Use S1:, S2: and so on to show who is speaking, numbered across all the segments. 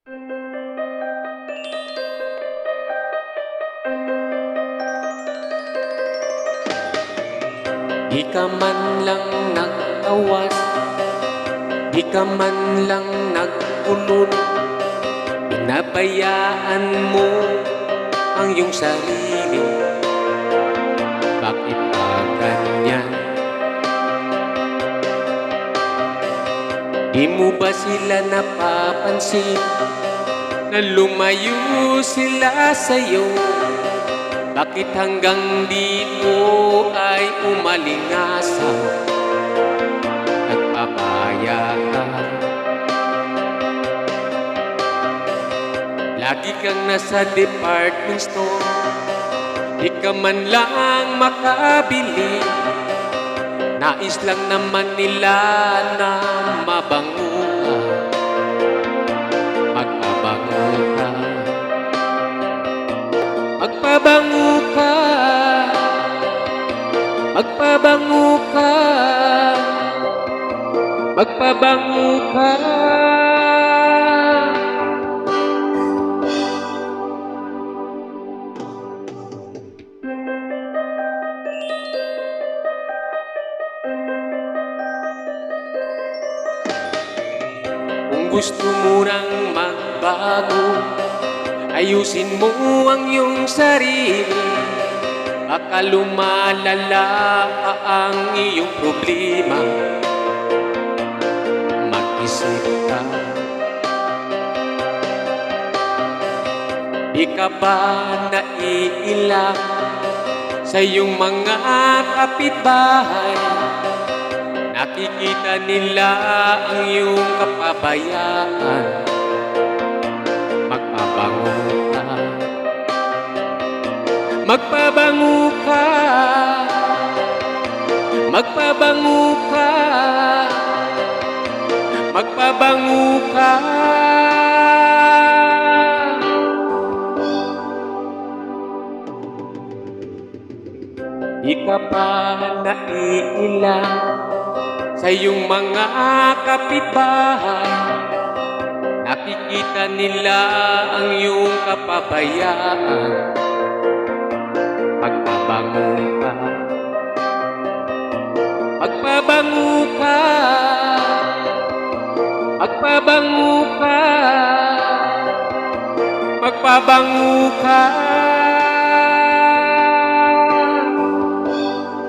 S1: Di ka man lang nag-awas, di ka man lang nag-ulol. Pinabayaan mo ang iyong sarili. Bakit ba ganyan? Di mo ba sila napapansin na lumayo sila sa'yo? Bakit hanggang dito ay umalingasaw? Nagpapaya ka. Lagi kang nasa department store, di ka man lang makabili. Nais lang naman nila na mabango ka, magpabango ka. Magpabango ka, magpabango ka, magpabango ka. Kung gusto mo nang magbago, ayusin mo ang iyong sarili. Baka lumalala pa ang iyong problema. Mag-isip ka. Di ka ba naiilang sa iyong mga kapitbahay? Nakikita nila ang iyong kapabayaan. Magpabango ka, magpabango ka, magpabango ka, magpabango ka. Di ka pa naiilang sa iyong mga kapitbahay. Nakikita nila ang iyong kapabayaan. Magpabango ka, magpabango ka, magpabango ka, magpabango ka.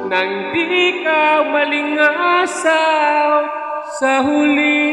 S1: Nang di ka malingasaw sa huli.